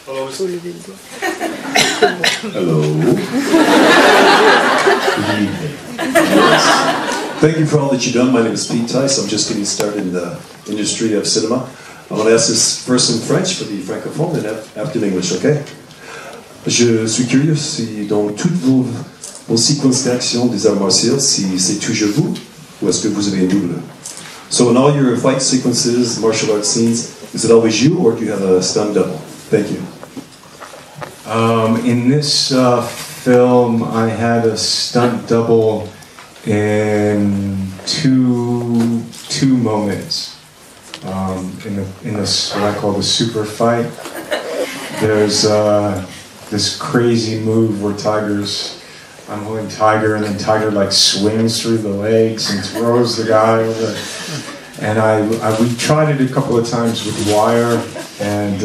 Faut lever le doigt. Hello. Good evening. Thank you for all that you've done. My name is Pete Tice. I'm just getting started in the industry of cinema. I'm going to ask this first in French for the francophone and after in English, okay? Je suis curieux si dans toutes vos séquences d'action des arts martiaux, si c'est toujours vous ou est-ce que vous avez un double? So in all your fight sequences, martial arts scenes, is it always you or do you have a stunt double? Thank you. In this film, I had a stunt double in two moments. In this what I call the super fight, there's this crazy move where I'm holding Tiger, and then Tiger like swings through the legs and throws the guy over. And we tried it a couple of times with wire, and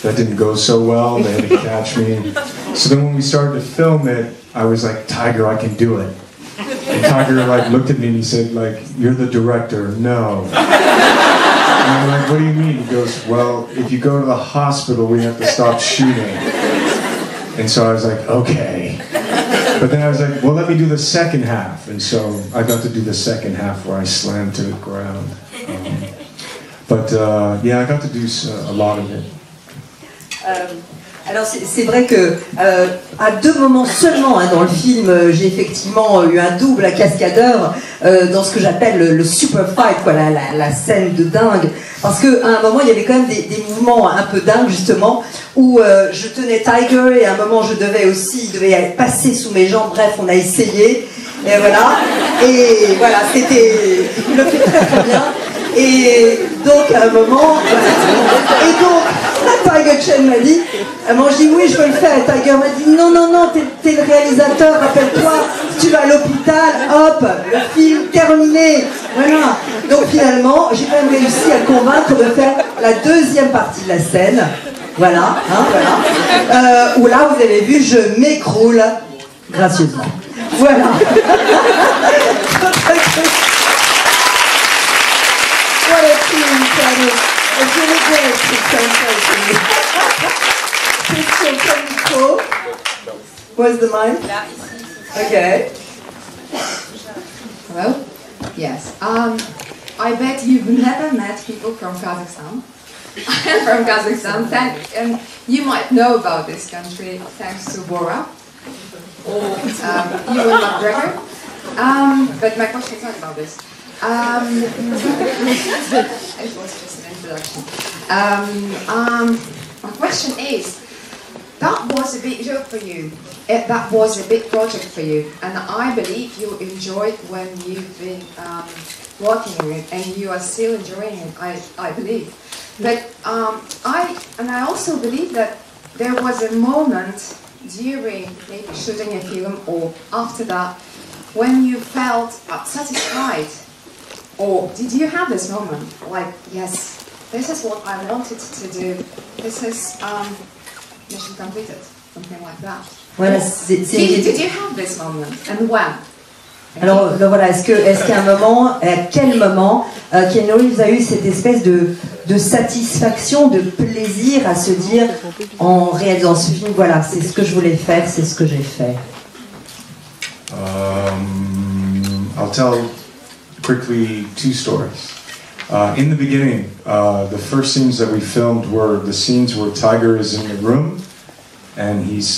that didn't go so well. They had to catch me. So then when we started to film it, I was like, Tiger, I can do it. And Tiger like looked at me and he said, like, you're the director. No. And I'm like, what do you mean? He goes, well, if you go to the hospital, we have to stop shooting. And so I was like, okay. But then I was like, well, let me do the second half. And so I got to do the second half where I slammed to the ground. Yeah, I got to do a lot of it. Alors c'est vrai que à deux moments seulement dans le film, j'ai effectivement eu un double à cascadeur dans ce que j'appelle le super fight, quoi, la scène de dingue. Parce qu'à un moment, il y avait quand même des mouvements un peu dingues, justement, où je tenais Tiger et à un moment, il devait passer sous mes jambes. Bref, on a essayé. Et voilà, c'était... Il le fait très très bien. Et donc, à un moment... Et donc, Tiger Chen m'a dit... Moi, je dis oui, je peux le faire. Et Tiger m'a dit non, t'es le réalisateur, rappelle-toi, tu vas à l'hôpital, hop, le film terminé. Voilà. Donc finalement, j'ai quand même réussi à convaincre de faire la deuxième partie de la scène. Voilà, voilà. Où là, vous avez vu, je m'écroule gracieusement. Voilà. What a team, Charlie. It's really great to Christian, where's the mic? Okay. Hello? Yes. I bet you've never met people from Kazakhstan. I'm from Kazakhstan, and you might know about this country thanks to Bora or Ewan McGregor. But my question is not about this. It was just an introduction. My question is, that was a big job for you. That was a big project for you, and I believe you enjoyed when you've been working on it, and you are still enjoying it. I believe, but I also believe that there was a moment during maybe shooting a film or after that when you felt satisfied, or did you have this moment like, yes, this is what I wanted to do. This is mission completed, something like that. Voilà, did you have this moment and when? Alors voilà, est-ce qu'à un moment, à quel moment, Keanu Reeves a eu cette espèce de satisfaction, de plaisir à se dire en réalisant ce film, voilà, c'est ce que je voulais faire, c'est ce que j'ai fait. I'll tell quickly two stories. In the beginning, the first scenes that we filmed were the scenes where Tiger is in the room and he's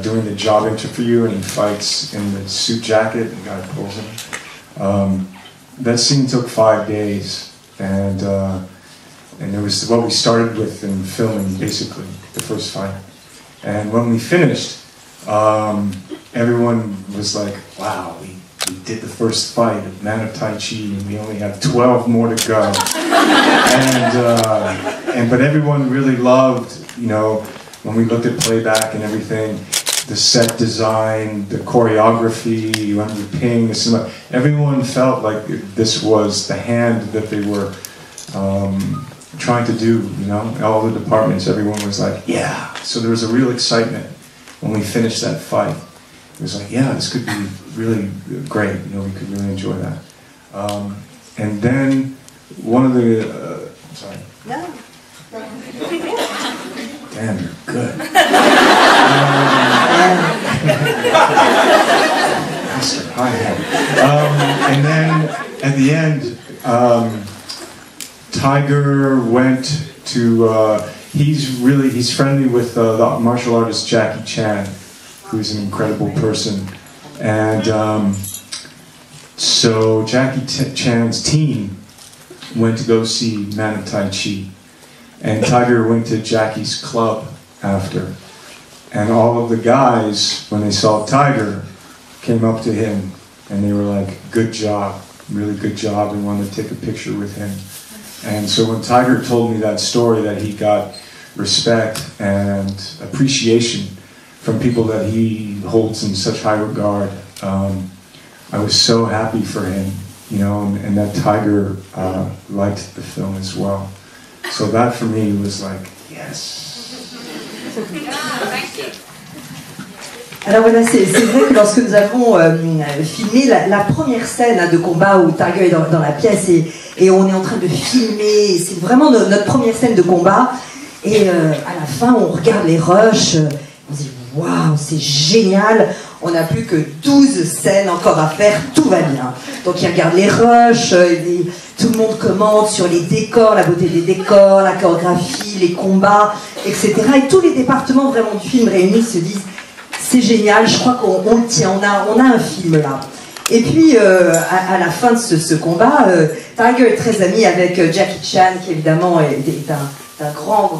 doing the job interview and he fights in the suit jacket and the guy pulls him. That scene took 5 days, and it was what we started with in filming, basically, the first fight. And when we finished, everyone was like, wow, we did the first fight at Man of Tai Chi and we only have 12 more to go. But everyone really loved, you know, when we looked at playback and everything, the set design, the choreography, when we ping, the cinema, everyone felt like this was the hand that they were trying to do, you know, all the departments, everyone was like, yeah. So there was a real excitement when we finished that fight. It was like, yeah, this could be really great, you know, we could really enjoy that. And then one of the, Damn, you're good. And then at the end, Tiger went to, he's friendly with the martial artist Jackie Chan, who's an incredible person. And so Jackie Chan's team went to go see Man of Tai Chi. And Tiger went to Jackie's club after. And all of the guys, when they saw Tiger, came up to him and they were like, good job, really good job, and wanted to take a picture with him. And so when Tiger told me that story, that he got respect and appreciation from people that he holds in such high regard, I was so happy for him, you know, and that Tiger liked the film as well. So that for me was like, yes. Alors voilà, c'est vrai que lorsque nous avons filmé la première scène de combat où Tiger est dans la pièce et on est en train de filmer, c'est vraiment notre première scène de combat, et à la fin on regarde les rushs, on se dit waouh, c'est génial, on n'a plus que 12 scènes encore à faire, tout va bien. Donc il regarde les rushs, tout le monde commente sur les décors, la beauté des décors, la chorégraphie, les combats, etc. Et tous les départements vraiment du film réunis se disent c'est génial, je crois qu'on le tient, on a un film là. Et puis à la fin de ce combat, Tiger est très ami avec Jackie Chan, qui évidemment est un grand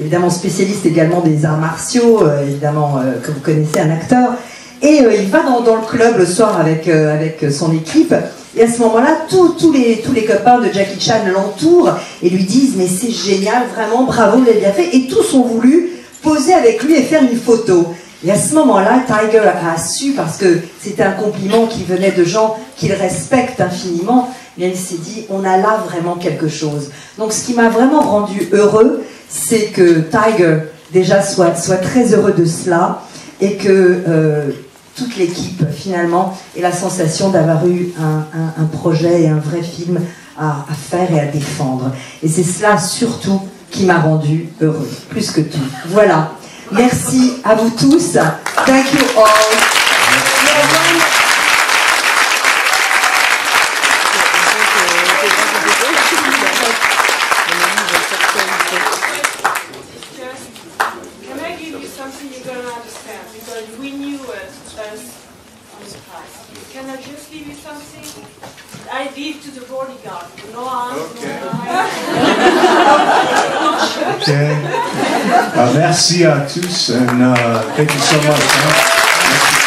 évidemment spécialiste également des arts martiaux, évidemment que vous connaissez, un acteur. Et il va dans le club le soir avec son équipe. Et à ce moment-là, tous les copains de Jackie Chan l'entourent et lui disent mais c'est génial, vraiment, bravo, vous l'avez bien fait. Et tous ont voulu poser avec lui et faire une photo. Et à ce moment-là, Tiger a su, parce que c'était un compliment qui venait de gens qu'il respecte infiniment, bien il s'est dit, on a là vraiment quelque chose. Donc ce qui m'a vraiment rendu heureux, c'est que Tiger déjà soit très heureux de cela, et que toute l'équipe finalement ait la sensation d'avoir eu un projet et un vrai film à faire et à défendre. Et c'est cela surtout qui m'a rendu heureux, plus que tout. Voilà. Merci à vous tous. Thank you all. Can I give you something you're going to understand? Because we knew it as on the price. Can I just give you something? I did to the bodyguard. No arms, Okay. no Okay. Merci à tous, and thank you so much. Huh?